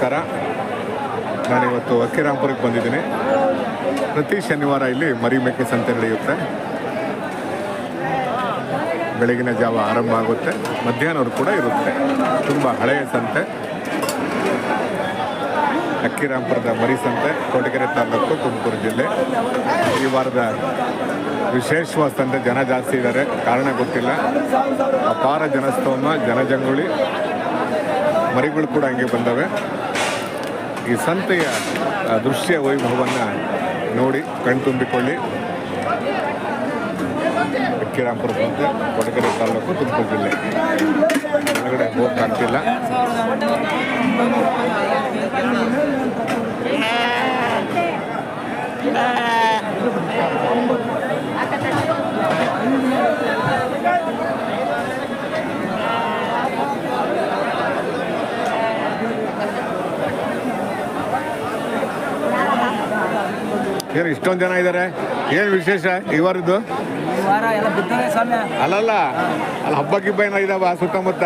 ನಮಸ್ಕಾರ. ನಾನಿವತ್ತು ಅಕ್ಕಿರಾಂಪುರಕ್ಕೆ ಬಂದಿದ್ದೀನಿ. ಪ್ರತಿ ಶನಿವಾರ ಇಲ್ಲಿ ಮರಿಮೇಕೆ ಸಂತೆ ನಡೆಯುತ್ತೆ. ಬೆಳಗಿನ ಜಾವ ಆರಂಭ ಆಗುತ್ತೆ, ಮಧ್ಯಾಹ್ನವರು ಕೂಡ ಇರುತ್ತೆ. ತುಂಬ ಹಳೆಯ ಸಂತೆ. ಅಕ್ಕಿರಾಂಪುರದ ಮರಿ ಸಂತೆ, ಕೊಡಗೆರೆ ತಾಲೂಕು, ತುಮಕೂರು ಜಿಲ್ಲೆ. ಈ ವಾರದ ವಿಶೇಷವಾದ ಸಂತೆ. ಜನ ಜಾಸ್ತಿ ಇದ್ದಾರೆ, ಕಾರಣ ಗೊತ್ತಿಲ್ಲ. ಅಪಾರ ಜನಸ್ತೋಮ, ಜನಜಂಗುಳಿ. ಮರಿಗಳು ಕೂಡ ಹಂಗೆ ಬಂದವೆ. ಈ ಸಂತೆಯ ದೃಶ್ಯ ವೈಭವವನ್ನು ನೋಡಿ ಕಣ್ತುಂಬಿಕೊಳ್ಳಿ. ಅಕ್ಕಿರಾಂಪುರ ಸಂತೆ, ಕೊಡಗೆರೆ ತಾಲೂಕು, ತುಮಕೂರು ಜಿಲ್ಲೆ. ಹೊರಗಡೆ ಹೋಗಕ್ಕಾಗ್ತಿಲ್ಲ. ಏನು ಇಷ್ಟೊಂದು ಜನ ಇದ್ದಾರೆ? ಏನು ವಿಶೇಷ ಈ ವಾರದ್ದು? ಅಲ್ಲಲ್ಲ, ಅಲ್ಲಿ ಹಬ್ಬ ಗಿಬ್ಬ ಏನೋ ಇದಾವ ಸುತ್ತಮುತ್ತ?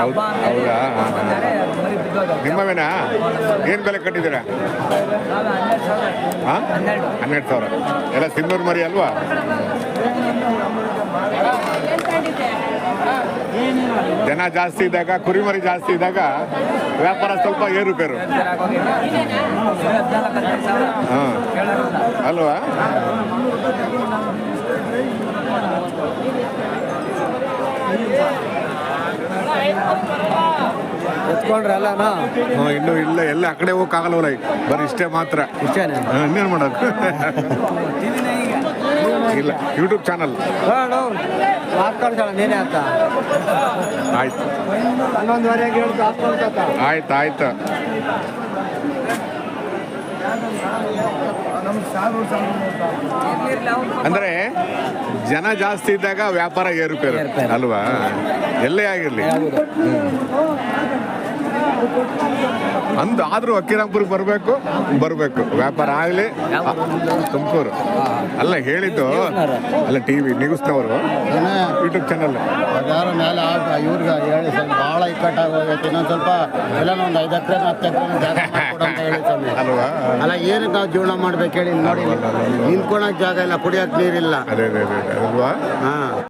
ಹೌದಾ? ನಿಮ್ಮವೇನಾ? ಏನು ಬೆಲೆ ಕಟ್ಟಿದ್ದೀರಾ? ಹಾಂ, 12,000. ಎಲ್ಲ ಸಿನ್ನೂರು ಮರಿ ಅಲ್ವಾ? ಜನ ಜಾಸ್ತಿ ಇದ್ದಾಗ, ಕುರಿಮರಿ ಜಾಸ್ತಿ ಇದ್ದಾಗ ವ್ಯಾಪಾರ ಸ್ವಲ್ಪ ಏರುಪೇರು. ಹಾಂ, ಅಲ್ವಾ? ಎತ್ಕೊಂಡ್ರೆ ಅಲ್ಲನಾ? ಇನ್ನೂ ಇಲ್ಲ, ಎಲ್ಲ ಆ ಕಡೆ ಹೋಗಕ್ಕಾಗಲ್ವಲ್ಲ, ಬರೀ ಇಷ್ಟೇ ಮಾತ್ರ. ಇಷ್ಟೇನೆ? ಇನ್ನೇನು ಮಾಡೋದು? ಇಲ್ಲ, ಯೂಟ್ಯೂಬ್ ಚಾನಲ್ ಹಾಕ್ಕೊಳ್ತಾಳ ನೀನೇ ಅಂತ. ಆಯ್ತು, 11:30 ಹೇಳ್ತು ಹಾಕ್ಕೊಳ್ತ. ಆಯ್ತು. ಅಂದ್ರೆ ಜನ ಜಾಸ್ತಿ ಇದ್ದಾಗ ವ್ಯಾಪಾರ ಏರುಪೇರು ಅಲ್ವಾ? ಎಲ್ಲೇ ಆಗಿರ್ಲಿ. ಆದ್ರೂ ಅಕ್ಕಿರಾಂಪುರಕ್ಕೆ ಬರಬೇಕು ವ್ಯಾಪಾರ ಆಗಲಿ. ತುಮಕೂರು ಅಲ್ಲ ಹೇಳಿದ್ದು, ಅಲ್ಲ ಟಿವಿ ನ್ಯೂಸ್ನವರು ಯೂಟ್ಯೂಬ್ ಚಾನಲ್ ಯಾರ ಮೇಲೆ ಇವ್ರಿಗೆ ಹೇಳಿ ಸ್ವಲ್ಪ ಭಾಳ ಇಕ್ಕಟ್ಟಾಗಿ ಹೋಗೈತೆ. ಇನ್ನೊಂದು ಸ್ವಲ್ಪ ಎಲ್ಲ ಒಂದು 5 ಎಕರೆ 10 ಎಕರೆ ಜಾಗ ಮಾಡ್ಕೊಡು ಅಂತ ಹೇಳಿ ಸ್ವಾಮಿ. ಅಲ್ವಾ? ಅಲ್ಲ, ಏನಕ್ಕೆ ನಾವು ಜೀವನ ಮಾಡ್ಬೇಕು ಹೇಳಿ? ನೋಡಿ, ನಿಂತ್ಕೊಳಕ್ ಜಾಗ ಇಲ್ಲ, ಕುಡಿಯೋಕೆ ನೀರಿಲ್ಲ. ಅದೇ ಅಲ್ವಾ? ಹಾಂ.